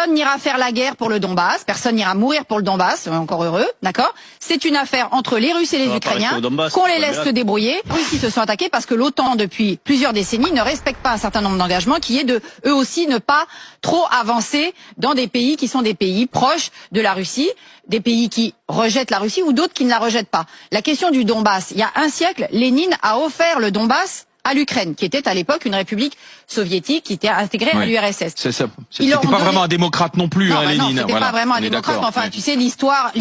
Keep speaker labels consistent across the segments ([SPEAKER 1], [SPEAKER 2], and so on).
[SPEAKER 1] personne n'ira faire la guerre pour le Donbass, personne n'ira mourir pour le Donbass, encore heureux, d'accord? C'est une affaire entre les Russes et les Ukrainiens, qu'on les laisse se débrouiller. Les Russes se sont attaqués parce que l'OTAN, depuis plusieurs décennies, ne respecte pas un certain nombre d'engagements qui est de, eux aussi, ne pas trop avancer dans des pays qui sont des pays proches de la Russie, des pays qui rejettent la Russie ou d'autres qui ne la rejettent pas. La question du Donbass, il y a un siècle, Lénine a offert le Donbass à l'Ukraine, qui était à l'époque une république soviétique qui était intégrée à l'URSS.
[SPEAKER 2] C'était pas vraiment un démocrate non plus,
[SPEAKER 1] non,
[SPEAKER 2] Lénine.
[SPEAKER 1] Non, c'était pas vraiment un démocrate. Mais enfin, tu sais, l'histoire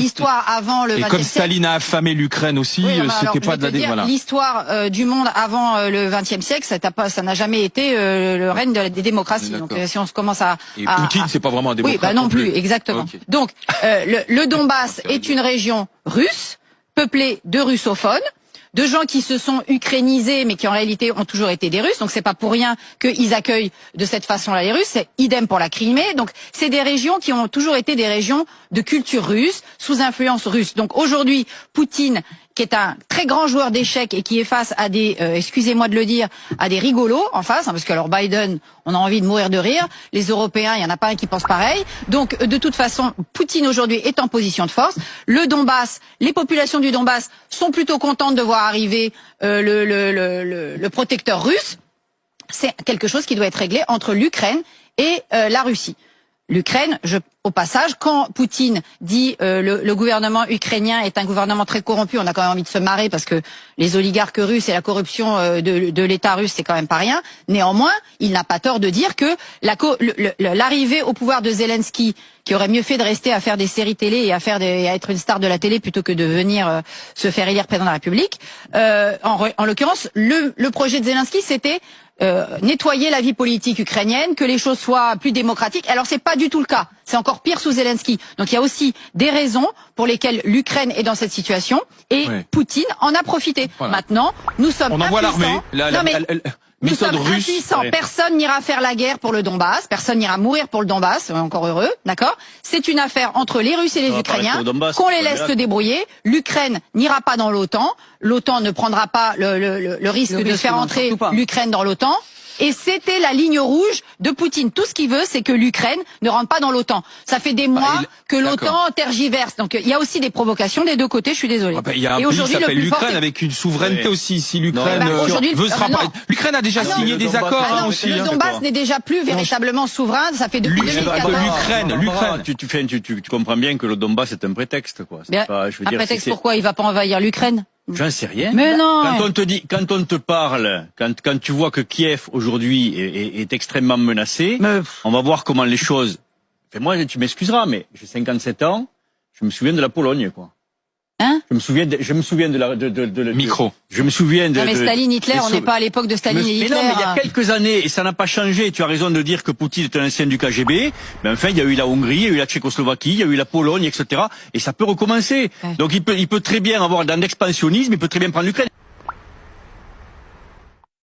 [SPEAKER 1] avant le 20e siècle.
[SPEAKER 2] Et comme Staline a affamé l'Ukraine aussi, c'était pas de la
[SPEAKER 1] voilà. L'histoire du monde avant le 20e siècle, ça n'a jamais été le règne des démocraties. Donc, si on se commence à...
[SPEAKER 2] Et Poutine, c'est pas vraiment un démocrate.
[SPEAKER 1] Oui, bah non plus, exactement. Okay. Donc, le Donbass est une région russe, peuplée de russophones, de gens qui se sont ukrainisés, mais qui en réalité ont toujours été des Russes. Donc c'est pas pour rien qu'ils accueillent de cette façon-là les Russes. C'est idem pour la Crimée. Donc c'est des régions qui ont toujours été des régions de culture russe, sous influence russe. Donc aujourd'hui, Poutine, qui est un très grand joueur d'échecs et qui est face à des, excusez-moi de le dire, à des rigolos en face, hein, parce que alors Biden, on a envie de mourir de rire. Les Européens, il y en a pas un qui pense pareil. Donc de toute façon, Poutine aujourd'hui est en position de force. Le Donbass, les populations du Donbass sont plutôt contentes de voir arriver le protecteur russe. C'est quelque chose qui doit être réglé entre l'Ukraine et la Russie. L'Ukraine, au passage, quand Poutine dit le gouvernement ukrainien est un gouvernement très corrompu, on a quand même envie de se marrer parce que les oligarques russes et la corruption de l'État russe, c'est quand même pas rien. Néanmoins, il n'a pas tort de dire que l'arrivée au pouvoir de Zelensky, qui aurait mieux fait de rester à faire des séries télé et à être une star de la télé plutôt que de venir se faire élire président de la République, en l'occurrence, le projet de Zelensky, c'était nettoyer la vie politique ukrainienne, que les choses soient plus démocratiques. Alors c'est pas du tout le cas. C'est encore pire sous Zelensky. Donc il y a aussi des raisons pour lesquelles l'Ukraine est dans cette situation et Poutine en a profité. Voilà. Maintenant, nous sommes
[SPEAKER 2] on envoie l'armée.
[SPEAKER 1] Nous sommes impuissants. Personne n'ira faire la guerre pour le Donbass. Personne n'ira mourir pour le Donbass. Encore heureux, d'accord? C'est une affaire entre les Russes et les Ukrainiens. Qu'on les laisse se débrouiller. L'Ukraine n'ira pas dans l'OTAN. L'OTAN ne prendra pas le risque de faire entrer l'Ukraine dans l'OTAN. Et c'était la ligne rouge de Poutine. Tout ce qu'il veut, c'est que l'Ukraine ne rentre pas dans l'OTAN. Ça fait des mois que l'OTAN tergiverse. Donc il y a aussi des provocations des deux côtés, je suis désolé.
[SPEAKER 2] Il y a un pays qui s'appelle l'Ukraine avec une souveraineté aussi. Si l'Ukraine veut se rapprocher... L'Ukraine a déjà signé des accords aussi.
[SPEAKER 1] Le Donbass n'est déjà plus véritablement souverain. Ça fait depuis 2014.
[SPEAKER 2] L'Ukraine.
[SPEAKER 3] Tu comprends bien que le Donbass est un prétexte, quoi.
[SPEAKER 1] Un prétexte pourquoi il va pas envahir l'Ukraine?
[SPEAKER 3] J'en sais rien.
[SPEAKER 1] Mais non.
[SPEAKER 3] Quand on te parle, quand tu vois que Kiev aujourd'hui est extrêmement menacé, on va voir comment les choses. Enfin, moi, tu m'excuseras, mais j'ai 57 ans, je me souviens de la Pologne, quoi.
[SPEAKER 1] Hein?
[SPEAKER 3] Je me souviens de la
[SPEAKER 2] micro.
[SPEAKER 3] Je me souviens de.
[SPEAKER 1] Non mais Staline, Hitler, on n'est pas à l'époque de Staline et Hitler.
[SPEAKER 3] Mais non, mais il y a quelques années, et ça n'a pas changé. Tu as raison de dire que Poutine est un ancien du KGB. Mais enfin, il y a eu la Hongrie, il y a eu la Tchécoslovaquie, il y a eu la Pologne, etc. Et ça peut recommencer. Ouais. Donc il peut très bien avoir dans l'expansionnisme, il peut très bien prendre l'Ukraine.